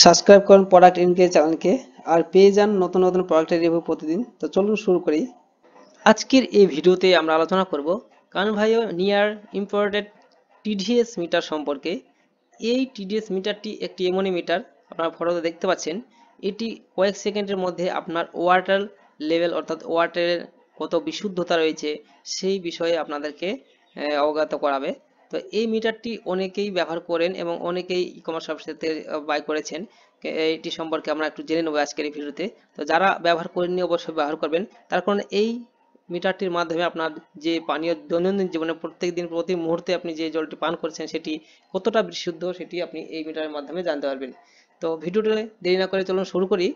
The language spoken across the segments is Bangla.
সাবস্ক্রাইব করুন প্রোডাক্ট ইনকে চ্যানেলকে আর পেয়ে যান নতুন নতুন প্রোডাক্টের রিভিউ প্রতিদিন। তো চলুন শুরু করি। আজকের এই ভিডিওতে আমরা আলোচনা করব কানভাইও নিয়ার ইম্পোর্টেড টিডিএস মিটার সম্পর্কে। এই টিডিএস মিটারটি একটি এমনই মিটার, আপনারা ফটোতে দেখতে পাচ্ছেন। এটি কয়েক সেকেন্ডের মধ্যে আপনার ওয়াটার লেভেল অর্থাৎ ওয়াটারের কত বিশুদ্ধতা রয়েছে সেই বিষয়ে আপনাদেরকে অবগত করাবে। তো এই মিটারটি অনেকেই ব্যবহার করেন এবং অনেকেই ই কমার্স ওয়েবসাইটে বাই করেছেন। এইটি সম্পর্কে আমরা একটু জেনে নেব আজকের এই ভিডিওতে। তো যারা ব্যবহার করেননি অবশ্যই ব্যবহার করবেন, তার কারণ এই মিটারটির মাধ্যমে আপনার যে পানীয় দৈনন্দিন জীবনে প্রত্যেক দিন প্রতি মুহূর্তে আপনি যে জলটি পান করছেন সেটি কতটা বিশুদ্ধ সেটি আপনি এই মিটারের মাধ্যমে জানতে পারবেন। তো ভিডিওটা দেরি না করে চলুন শুরু করি।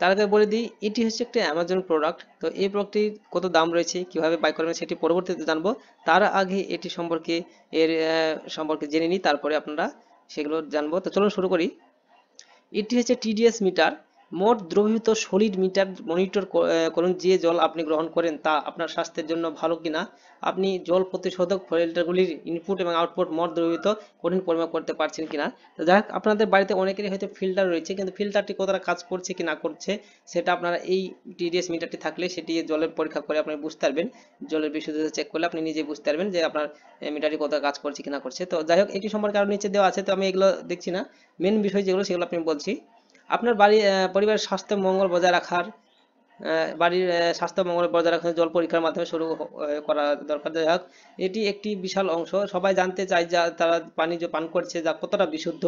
তার আগে বলে দিই, এটি হচ্ছে একটা অ্যামাজন প্রোডাক্ট। তো এই প্রোডাক্টটির কত দাম রয়েছে, কিভাবে বাই করবেন সেটি পরবর্তীতে জানবো। তার আগে এটি সম্পর্কে সম্পর্কে জেনে নিই, তারপরে আপনারা সেগুলো জানবো। তো চলুন শুরু করি। এটি হচ্ছে টিডিএস মিটার, মোট দ্রবীভূত সলিড মিটার। মনিটর করুন যে জল আপনি গ্রহণ করেন তা আপনার স্বাস্থ্যের জন্য ভালো কিনা। আপনি জল প্রতিশোধক ফিল্টারগুলির ইনপুট এবং আউটপুট মোট দ্রবীভূত কঠিন পরিমাপ করতে পারছেন কিনা। তো যাই হোক, আপনাদের বাড়িতে অনেকেরই হয়তো ফিল্টার রয়েছে, কিন্তু ফিল্টারটি কতটা কাজ করছে কি না করছে সেটা আপনারা এই টিডিএস মিটারটি থাকলে সেটি জলের পরীক্ষা করে আপনি বুঝতে পারবেন। জলের বিশুদ্ধতা চেক করলে আপনি নিজেই বুঝতে পারবেন যে আপনার মিটারটি কতটা কাজ করছে কি না করছে। তো যাই হোক, এটি সম্পর্কে আরো নিচে দেওয়া আছে, তো আমি এগুলো দেখছি না। মেন বিষয় যেগুলো সেগুলো আপনি বলছি। আপনার পরিবারের স্বাস্থ্য মঙ্গল বজায় রাখার বাড়ির স্বাস্থ্য মঙ্গল বজায় রাখার জল পরীক্ষার মাধ্যমে শুরু করা দরকার। যাই হোক, এটি একটি বিশাল অংশ। সবাই জানতে চায় যা তারা পানি যে পান করছে যা কতটা বিশুদ্ধ।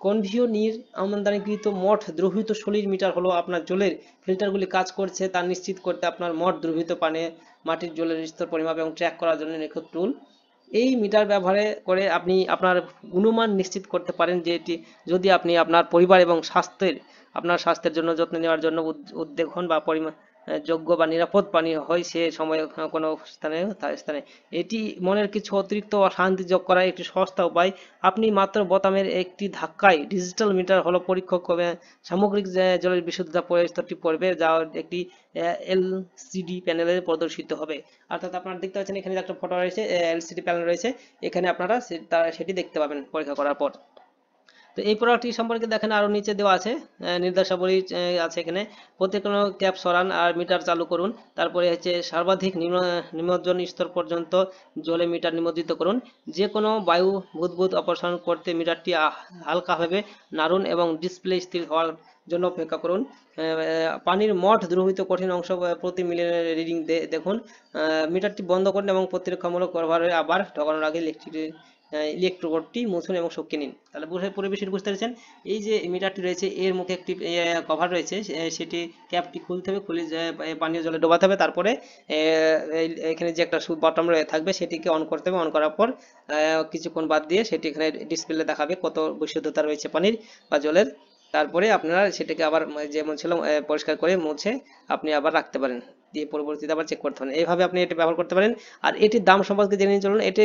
কনভিও নির আমদানিকৃত মোট দ্রবীভূত সলিড মিটার হলো আপনার জলের ফিল্টারগুলি কাজ করছে তা নিশ্চিত করতে আপনার মোট দ্রবীভূত পানি মাটির জলের স্তর পরিমাপ এবং ট্র্যাক করার জন্য নিখুঁত টুল। এই মিটার ব্যবহার করে আপনি আপনার গুণমান নিশ্চিত করতে পারেন যে এটি যদি আপনি আপনার পরিবার এবং আপনার স্বাস্থ্যের জন্য যত্ন নেওয়ার জন্য উদ্যোগ হন বা যোগ্য বা নিরাপদ পানীয় হয় সে সময় কোনো স্থানে এটি মনের কিছু অতিরিক্ত শান্তি যোগ করার একটি সস্তা উপায়। আপনি মাত্র বোতামের একটি ধাক্কায় ডিজিটাল মিটার হলো পরীক্ষক সামগ্রিক জলের বিশুদ্ধতা স্তরটি পড়বে, যা একটি এলসিডি প্যানেলে প্রদর্শিত হবে। অর্থাৎ আপনারা দেখতে পাচ্ছেন এখানে একটা ফটো রয়েছে, এলসিডি প্যানেল রয়েছে, এখানে আপনারা সেটি দেখতে পাবেন পরীক্ষা করার পর। তো এই প্রোডাক্টটি সম্পর্কে দেখেন আরো নিচে দেওয়া আছে নির্দেশাবলী আছে এখানে। প্রতি কোনো ক্যাপ সরান আর মিটার চালু করুন। তারপরে হচ্ছে সর্বাধিক নিমজ্জন স্তর পর্যন্ত জলে মিটার নিমজ্জিত করুন। যে কোনো বায়ু বুদবুদ অপসারণ করতে মিটারটি হালকাভাবে নাড়ুন এবং ডিসপ্লে স্থির হওয়ার জন্য অপেক্ষা করুন। পানির মোট দ্রবীভূত কঠিন অংশ প্রতি মিলিয়নের রিডিং দেখুন। মিটারটি বন্ধ করুন এবং প্রতিরক্ষামূলক ব্যবহারে আবার ঢোকানোর আগে ইলেকট্রোডটি মুছুন এবং শুকিয়ে নিন। তাহলে পুরো বিষয়টি বুঝতে পেরেছেন। এই যে মিটারটি রয়েছে এর মুখে একটি কভার রয়েছে, সেটি ক্যাপটি খুলতে হবে, খুলে পানীয় জলে ডোবাতে হবে। তারপরে এখানে যে একটা বাটন থাকবে সেটিকে অন করতে হবে। অন করার পর কিছুক্ষণ বাদ দিয়ে সেটি এখানে ডিসপ্লে দেখাবে কত বিশুদ্ধতা রয়েছে পানির বা জলের। তারপরে আপনারা সেটাকে আবার যেমন ছিল পরিষ্কার করে মুছে আপনি আবার রাখতে পারেন, দিয়ে পরবর্তীতে আবার চেক করতে পারেন। এইভাবে আপনি এটি ব্যবহার করতে পারেন। আর এটির দাম সম্পর্কে জেনে নিয়ে চলুন। এটি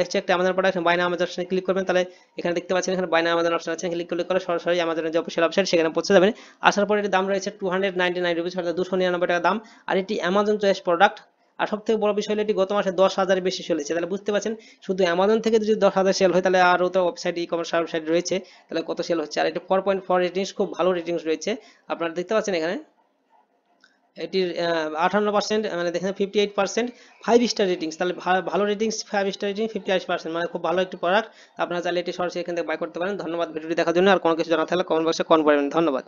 হচ্ছে একটা আমাদের প্রোডাক্ট। বাইনা আমাজন অপশনে ক্লিক করবেন, তাহলে এখানে দেখতে পাচ্ছেন এখানে বাইনা আমাজন অপশন আছে, ক্লিক করলে সরাসরি আমাজনের যে অফিসিয়াল ওয়েবসাইট সেখানে পৌঁছে যাবেন। আসার পর এটির দাম রয়েছে 299 রুপিস, অর্থাৎ 299 টাকা দাম। আর এটি অ্যামাজন চয়েস প্রোডাক্ট। আর সব থেকে বড় বিষয় হলো এটি গত মাসে 10,000 বেশি চলেছে। তাহলে বুঝতে পারছেন শুধু অ্যামাজন থেকে যদি 10,000 সেল হয় তাহলে আরও তো ওয়েবসাইট ই কমার্স ওয়েবসাইট রয়েছে, তাহলে কত সেল হচ্ছে। আর এটি 4.4 রেটিংস, খুব ভালো রেটিংস রয়েছে। আপনারা দেখতে পাচ্ছেন এখানে এটির 58%, মানে দেখেন 58% 5 স্টার রেটিংস। তাহলে ভালো রেটিংস, 5 স্টার রেটিং, 58%, মানে খুব ভালো একটি প্রোডাক্ট। আপনারা চাইলে এটি সরাসরি এখান থেকে বাই করতে পারেন। ধন্যবাদ ভিডিওটি দেখার জন্য। আর কোনো কিছু জানা থাকলে কমেন্ট বক্সে কমেন্ট করবেন। ধন্যবাদ।